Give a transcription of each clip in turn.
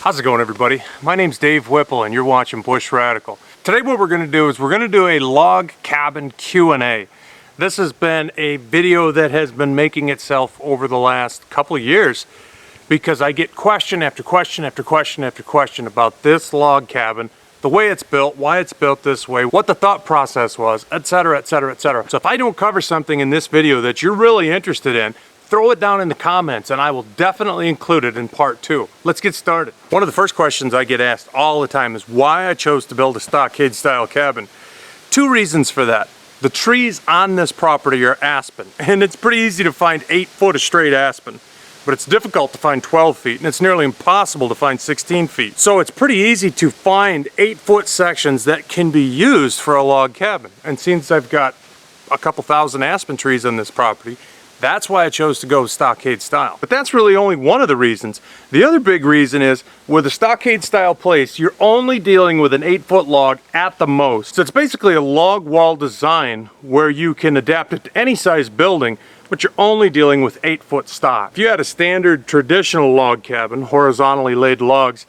How's it going, everybody? My name's Dave Whipple and you're watching Bushradical. Today what we're going to do is we're going to do a log cabin Q&A. This has been a video that has been making itself over the last couple of years because I get question after question after question after question about this log cabin, the way it's built, why it's built this way, what the thought process was, etc, etc, etc. So if I don't cover something in this video that you're really interested in, throw it down in the comments and I will definitely include it in part 2. Let's get started. One of the first questions I get asked all the time is why I chose to build a stockade style cabin. Two reasons for that. The trees on this property are aspen, and it's pretty easy to find 8 foot of straight aspen, but it's difficult to find 12 feet, and it's nearly impossible to find 16 feet. So it's pretty easy to find 8 foot sections that can be used for a log cabin. And since I've got a couple thousand aspen trees on this property, that's why I chose to go stockade style. But that's really only one of the reasons. The other big reason is with a stockade style place, you're only dealing with an 8 foot log at the most. So it's basically a log wall design where you can adapt it to any size building, but you're only dealing with 8 foot stock. If you had a standard traditional log cabin, horizontally laid logs,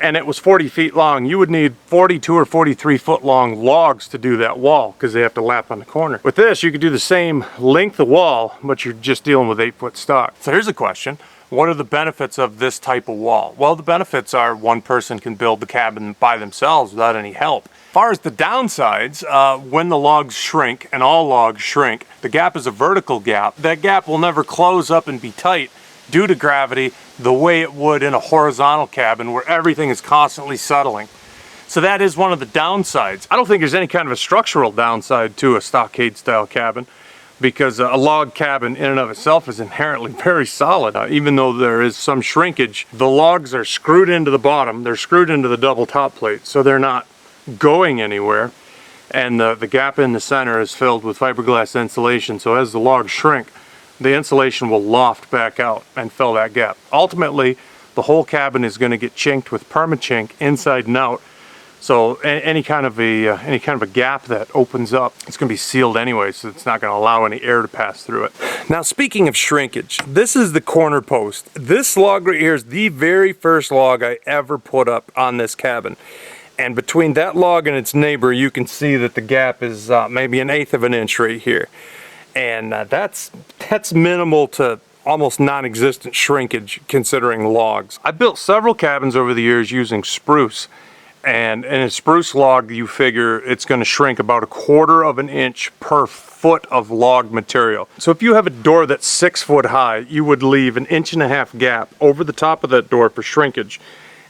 and it was 40 feet long, you would need 42 or 43 foot long logs to do that wall because they have to lap on the corner. With this, you could do the same length of wall, but you're just dealing with 8 foot stock. So here's a question. What are the benefits of this type of wall? Well, the benefits are one person can build the cabin by themselves without any help. As far as the downsides, when the logs shrink, and all logs shrink, the gap is a vertical gap. That gap will never close up and be tight due to gravity the way it would in a horizontal cabin where everything is constantly settling. So that is one of the downsides. I don't think there's any kind of a structural downside to a stockade style cabin because a log cabin in and of itself is inherently very solid. Even though there is some shrinkage, the logs are screwed into the bottom, they're screwed into the double top plate, so they're not going anywhere. And the gap in the center is filled with fiberglass insulation, so as the logs shrink, the insulation will loft back out and fill that gap. Ultimately, the whole cabin is going to get chinked with perma-chink inside and out. So any kind of a gap that opens up, it's going to be sealed anyway, so it's not going to allow any air to pass through it. Now, speaking of shrinkage, this is the corner post. This log right here is the very first log I ever put up on this cabin. And between that log and its neighbor, you can see that the gap is maybe 1/8 of an inch right here. And that's minimal to almost non-existent shrinkage considering logs. I built several cabins over the years using spruce, and in a spruce log you figure it's going to shrink about 1/4 of an inch per foot of log material. So if you have a door that's 6 foot high, you would leave 1.5 inch gap over the top of that door for shrinkage,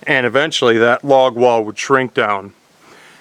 and eventually that log wall would shrink down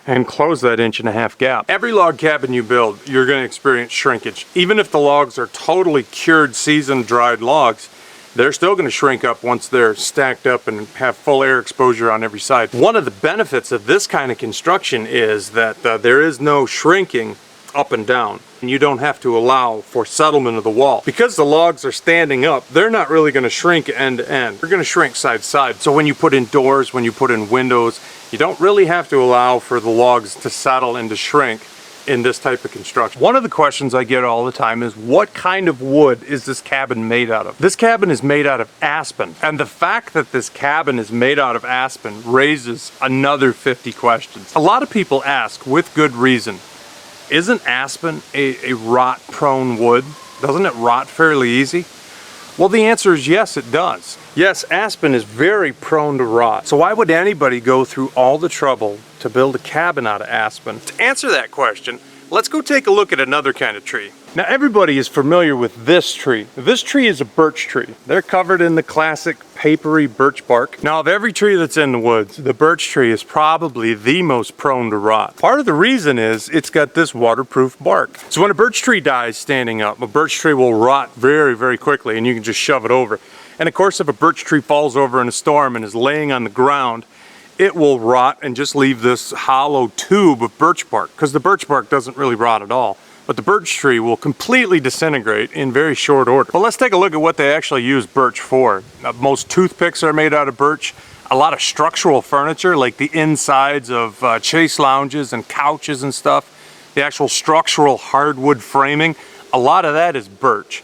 and close that 1.5 inch gap. Every log cabin you build, you're going to experience shrinkage. Even if the logs are totally cured, seasoned, dried logs, they're still going to shrink up once they're stacked up and have full air exposure on every side. One of the benefits of this kind of construction is that there is no shrinking up and down, and you don't have to allow for settlement of the wall. Because the logs are standing up, they're not really going to shrink end to end. They're going to shrink side to side. So when you put in doors, when you put in windows, you don't really have to allow for the logs to settle and to shrink in this type of construction. One of the questions I get all the time is what kind of wood is this cabin made out of? This cabin is made out of aspen, and the fact that this cabin is made out of aspen raises another 50 questions. A lot of people ask, with good reason, isn't aspen a rot-prone wood? Doesn't it rot fairly easy? Well, the answer is yes, it does. Yes, aspen is very prone to rot. So why would anybody go through all the trouble to build a cabin out of aspen? To answer that question, let's go take a look at another kind of tree. Now, everybody is familiar with this tree. This tree is a birch tree. They're covered in the classic papery birch bark. Now, of every tree that's in the woods, the birch tree is probably the most prone to rot. Part of the reason is it's got this waterproof bark. So when a birch tree dies standing up, a birch tree will rot very, very quickly, and you can just shove it over. And of course, if a birch tree falls over in a storm and is laying on the ground, it will rot and just leave this hollow tube of birch bark, because the birch bark doesn't really rot at all. But the birch tree will completely disintegrate in very short order. Well, let's take a look at what they actually use birch for. Most toothpicks are made out of birch. A lot of structural furniture, like the insides of chase lounges and couches and stuff, the actual structural hardwood framing, a lot of that is birch.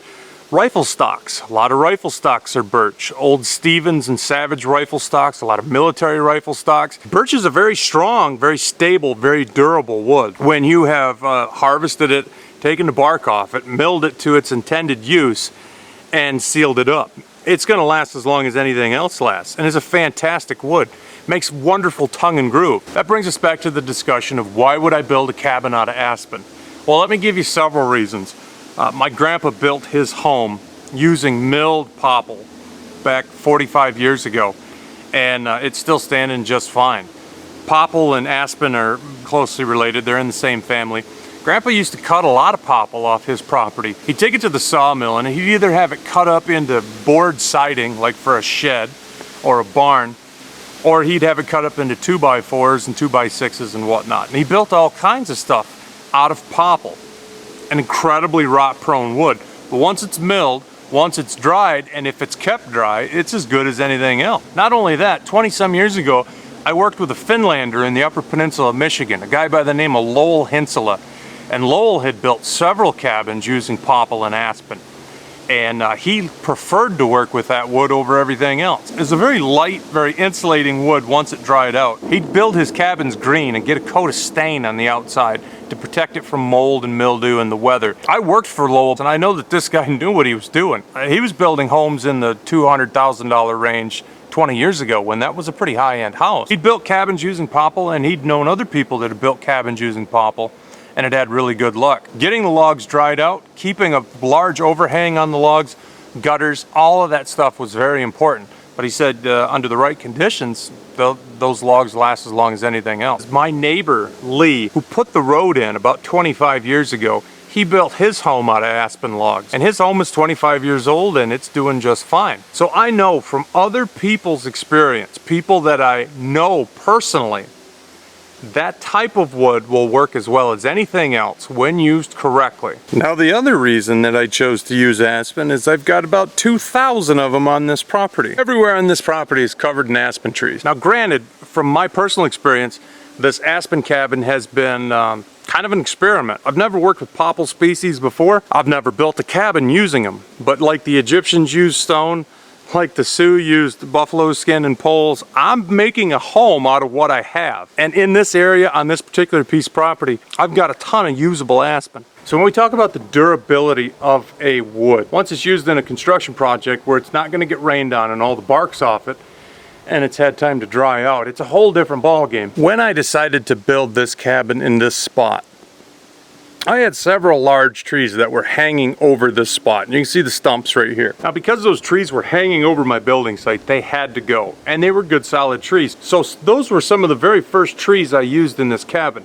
Rifle stocks. A lot of rifle stocks are birch. Old Stevens and Savage rifle stocks, a lot of military rifle stocks. Birch is a very strong, very stable, very durable wood. When you have harvested it, taken the bark off it, milled it to its intended use, and sealed it up, it's going to last as long as anything else lasts. And it's a fantastic wood. Makes wonderful tongue and groove. That brings us back to the discussion of why would I build a cabin out of aspen? Well, let me give you several reasons. My grandpa built his home using milled popple back 45 years ago, and it's still standing just fine. Popple and aspen are closely related. They're in the same family. Grandpa used to cut a lot of popple off his property. He'd take it to the sawmill, and he'd either have it cut up into board siding, like for a shed or a barn, or he'd have it cut up into 2x4s and 2x6s and whatnot. And he built all kinds of stuff out of popple. An incredibly rot-prone wood. But once it's milled, once it's dried, and if it's kept dry, it's as good as anything else. Not only that, 20-some years ago, I worked with a Finlander in the Upper Peninsula of Michigan, a guy by the name of Lowell Hinsela. And Lowell had built several cabins using popple and aspen. And he preferred to work with that wood over everything else. It's a very light, very insulating wood once it dried out. He'd build his cabins green and get a coat of stain on the outside to protect it from mold and mildew and the weather. I worked for Lowell, and I know that this guy knew what he was doing. He was building homes in the $200,000 range 20 years ago when that was a pretty high-end house. He'd built cabins using popple, and he'd known other people that had built cabins using popple, and it had really good luck. Getting the logs dried out, keeping a large overhang on the logs, gutters, all of that stuff was very important. But he said under the right conditions, those logs last as long as anything else. My neighbor, Lee, who put the road in about 25 years ago, he built his home out of aspen logs. And his home is 25 years old and it's doing just fine. So I know from other people's experience, people that I know personally, that type of wood will work as well as anything else when used correctly. Now the other reason that I chose to use aspen is I've got about 2,000 of them on this property. Everywhere on this property is covered in aspen trees. Now granted, from my personal experience, this aspen cabin has been kind of an experiment. I've never worked with popple species before. I've never built a cabin using them, but like the Egyptians used stone, like the Sioux used buffalo skin and poles, I'm making a home out of what I have. And in this area, on this particular piece of property, I've got a ton of usable aspen. So when we talk about the durability of a wood, once it's used in a construction project where it's not going to get rained on and all the bark's off it, and it's had time to dry out, it's a whole different ball game. When I decided to build this cabin in this spot, I had several large trees that were hanging over this spot. And you can see the stumps right here. Now because those trees were hanging over my building site, they had to go. And they were good solid trees. So those were some of the very first trees I used in this cabin.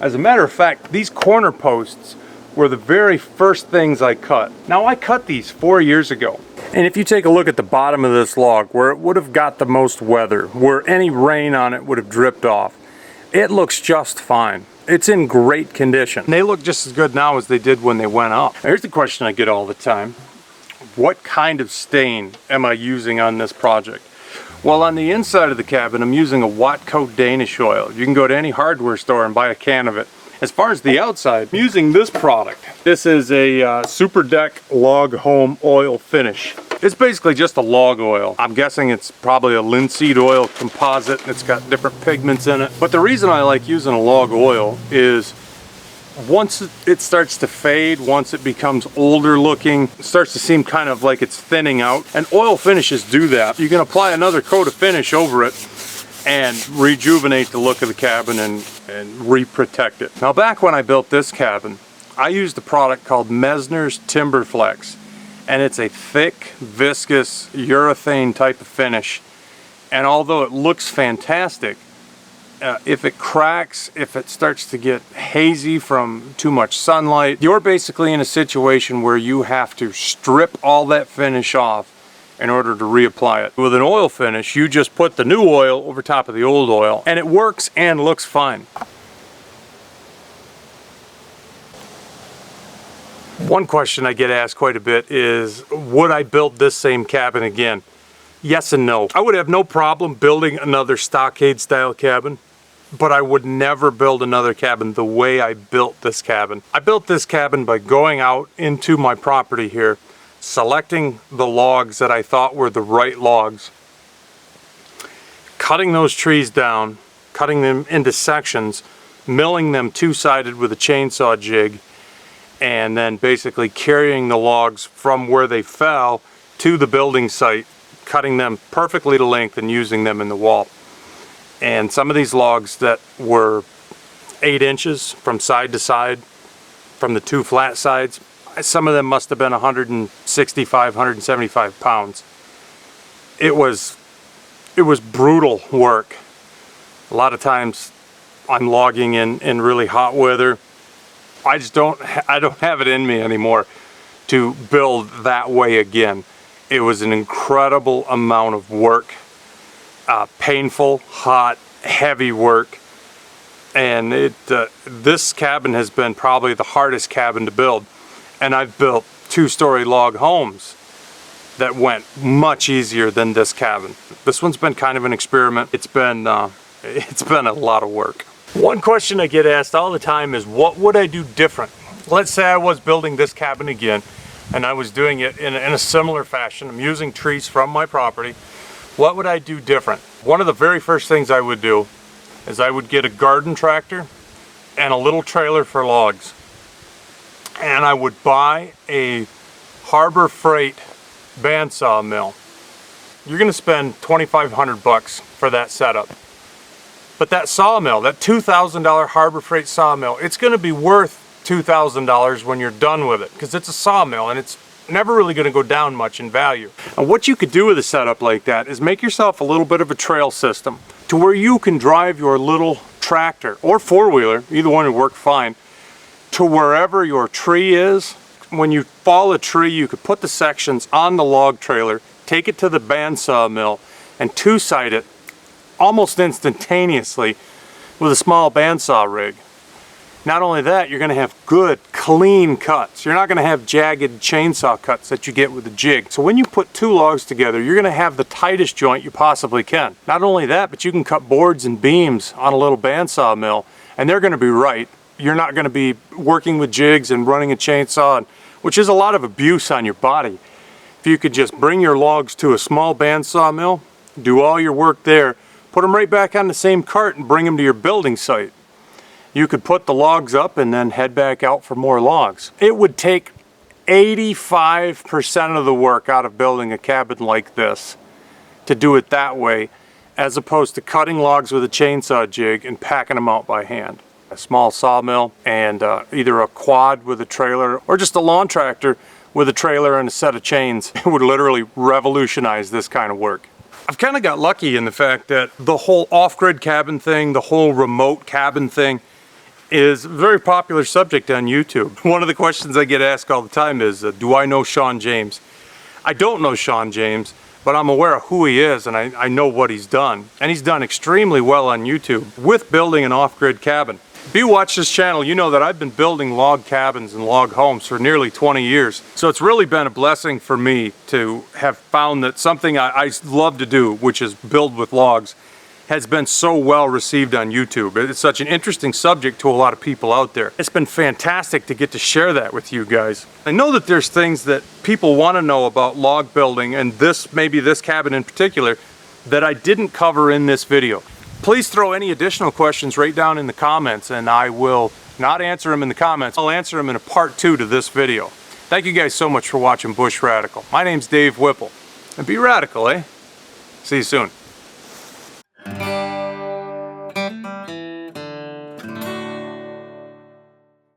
As a matter of fact, these corner posts were the very first things I cut. Now I cut these 4 years ago. And if you take a look at the bottom of this log, where it would have got the most weather, where any rain on it would have dripped off, it looks just fine. It's in great condition. They look just as good now as they did when they went up. Here's the question I get all the time. What kind of stain am I using on this project? Well, on the inside of the cabin, I'm using a Watco Danish oil. You can go to any hardware store and buy a can of it. As far as the outside, I'm using this product. This is a Super Deck Log Home Oil Finish. It's basically just a log oil. I'm guessing it's probably a linseed oil composite and it's got different pigments in it. But the reason I like using a log oil is once it starts to fade, once it becomes older looking, it starts to seem kind of like it's thinning out. And oil finishes do that. You can apply another coat of finish over it and rejuvenate the look of the cabin and re-protect it. Now back when I built this cabin, I used a product called Messner's Timberflex. And it's a thick, viscous, urethane type of finish. And although it looks fantastic, if it cracks, if it starts to get hazy from too much sunlight, you're basically in a situation where you have to strip all that finish off in order to reapply it. With an oil finish, you just put the new oil over top of the old oil, and it works and looks fine. One question I get asked quite a bit is, would I build this same cabin again? Yes and no. I would have no problem building another Stockade Style cabin, but I would never build another cabin the way I built this cabin. I built this cabin by going out into my property here, selecting the logs that I thought were the right logs, cutting those trees down, cutting them into sections, milling them two-sided with a chainsaw jig, and then basically carrying the logs from where they fell to the building site, cutting them perfectly to length and using them in the wall. And some of these logs that were 8 inches from side to side, from the two flat sides, some of them must have been 165, 175 pounds. It was brutal work. A lot of times I'm logging in really hot weather. I don't have it in me anymore to build that way again. It was an incredible amount of work, painful, hot, heavy work, and this cabin has been probably the hardest cabin to build. And I've built 2-story log homes that went much easier than this cabin. This one's been kind of an experiment. It's been a lot of work. One question I get asked all the time is, what would I do different? Let's say I was building this cabin again and I was doing it in a similar fashion. I'm using trees from my property. What would I do different? One of the very first things I would do is I would get a garden tractor and a little trailer for logs. And I would buy a Harbor Freight bandsaw mill. You're gonna spend 2,500 bucks for that setup. But that sawmill, that $2,000 Harbor Freight sawmill, it's gonna be worth $2,000 when you're done with it, because it's a sawmill and it's never really gonna go down much in value. And what you could do with a setup like that is make yourself a little bit of a trail system to where you can drive your little tractor or four-wheeler, either one would work fine, to wherever your tree is. When you fall a tree, you could put the sections on the log trailer, take it to the bandsaw mill, and two-side it almost instantaneously with a small bandsaw rig. Not only that, you're going to have good, clean cuts. You're not going to have jagged chainsaw cuts that you get with a jig. So when you put two logs together, you're going to have the tightest joint you possibly can. Not only that, but you can cut boards and beams on a little bandsaw mill, and they're going to be right. You're not going to be working with jigs and running a chainsaw, which is a lot of abuse on your body. If you could just bring your logs to a small bandsaw mill, do all your work there, put them right back on the same cart and bring them to your building site. You could put the logs up and then head back out for more logs. It would take 85% of the work out of building a cabin like this to do it that way, as opposed to cutting logs with a chainsaw jig and packing them out by hand. A small sawmill and either a quad with a trailer or just a lawn tractor with a trailer and a set of chains. It would literally revolutionize this kind of work. I've kind of got lucky in the fact that the whole off-grid cabin thing, the whole remote cabin thing, is a very popular subject on YouTube. One of the questions I get asked all the time is, do I know Sean James? I don't know Sean James, but I'm aware of who he is and I know what he's done. And he's done extremely well on YouTube with building an off-grid cabin. If you watch this channel, you know that I've been building log cabins and log homes for nearly 20 years. So it's really been a blessing for me to have found that something I love to do, which is build with logs, has been so well received on YouTube. It's such an interesting subject to a lot of people out there. It's been fantastic to get to share that with you guys. I know that there's things that people want to know about log building, and maybe this cabin in particular, that I didn't cover in this video. Please throw any additional questions right down in the comments, and I will not answer them in the comments. I'll answer them in a part 2 to this video. Thank you guys so much for watching Bush Radical. My name's Dave Whipple, and be radical, eh? See you soon.